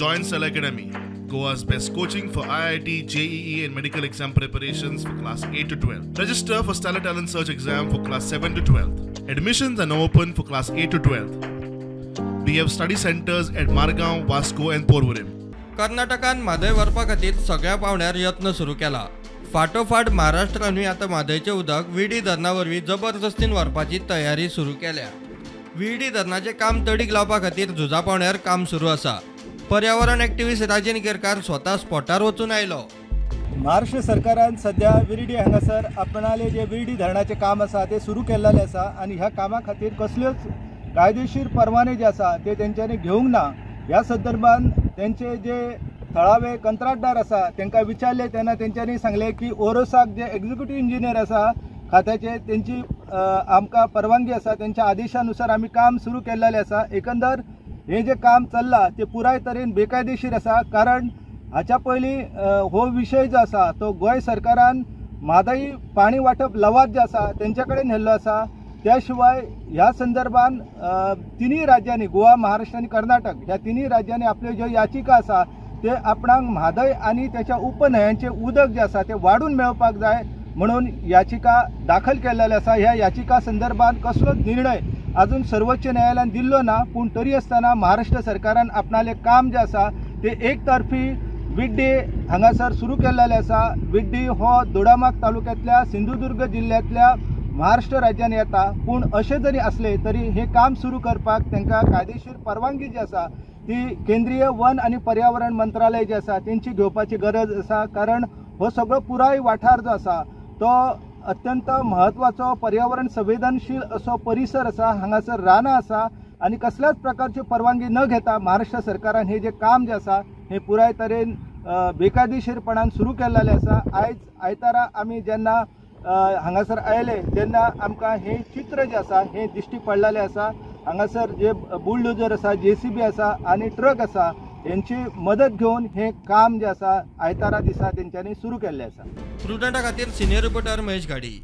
Join Cell Academy, Goa's best coaching for IIT, JEE and medical exam preparations for class 8 to 12. Register for Stellar Talent Search exam for class 7 to 12. Admissions are now open for class 8 to 12. We have study centers at Margaon, Vasco and Porvorim. कर्नाटकान म्हादय व्हरपा खातीर सगळ्या पावंड्यार यत्न सुरू केला. फाटोफाट महाराष्ट्रानूय आता म्हादयचें उदक विडी धरणा वरवीं जबरदस्तीन व्हरपाची तयारी सुरू केल्या. विडी धरणाचें काम तडीक लावपा खातीर झुजा पावंड्यार काम सुरू आसा. पर्यावरण एक्टिव्हिस्ट राजन केरकार स्वता स्पॉटार वचून आयलो. महाराष्ट्र सरकारान सध्या विर्डी हांगासर आपणाले जे विर्डी धरणाचें काम आसा ते सुरू केल्लेलें आसा आनी ह्या कामा खातीर कसल्योच कायदेशीर परवाने जे आसा ते तेंच्यांनी घेवंक ना. ह्या संदर्भान तेंचे जे थळावे कंत्राटदार आसा तांकां विचारले तेन्ना तेंच्यांनी सांगले की ओरोसाक जे एक्झिक्युटीव इंजिनियर आसा खात्याचे तेंची आमकां परवानगी आसा, तेंच्या आदेशानुसार आमी काम सुरू केल्लेलें आसा. एकंदर हे जे काम चल्लां ते पुराय तरेन बेकायदेशीर आसा. कारण हाच्या पयलीं हो विशय जो आसा तो गोंय सरकारान म्हादई पाणी वाटप लवाद जे आसा तेंच्या कडेन व्हेल्लो आसा. त्या शिवाय ह्या संदर्भान तिनूय राज्यांनी गोवा, महाराष्ट्र आनी कर्नाटक ह्या तिनूय राज्यांनी आपल्यो ज्यो याचिका आसा ते आपणाक म्हादय आनी त्याच्या उपन्हयांचें उदक जे आसा ते वाडून मेळपाक जाय म्हणून याचिका दाखल केल्लेली आसा. ह्या याचिका संदर्भात कसलोच निर्णय अजून सर्वोच्च न्यायालयान दिल्लो ना. पूण तरी आसतना महाराष्ट्र सरकारान आपणालें काम जे आसा ते एक तर्फी विड्डे हांगासर सुरू केल्लेलें आसा. विड्डी हो दोडामार्ग तालुक्यांतल्या सिंधुदुर्ग जिल्ह्यांतल्या महाराष्ट्र राज्यान येता. पूण अशें जरी असले तरी हे काम सुरू करपाक तांकां कायदेशीर परवानगी जी आसा ती केंद्रीय वन आनी पर्यावरण मंत्रालय जे आसा तेंची घेवपाची गरज आसा. कारण हो सगळो पुराय वाठार जो आसा तो अत्यंत महत्वाचो पर्यावरण संवेदनशील असो परिसर आसा. हांगासर रानां आसा आनी कसल्याच प्रकारची परवानगी न घेता महाराष्ट्र सरकारान हे जे काम जे आसा हे पुराय तरेन बेकायदेशीरपणान सुरू केल्लेलें आसा. आयज आयतारा आमी जेन्ना हांगासर आयले तेन्ना आमकां हे चित्र जे आसा हे दिश्टी पडलेलें आसा. हांगासर जे बुलडोजर आसा, JCB आसा आनी ट्रक आसा यांची मदत घेऊन हे काम जे आसा आयतारा दिसा तेंच्यांनी सुरू केल्लें आसा. प्रुडंटा खातीर सिनियर रिपोर्टर महेश गाडी.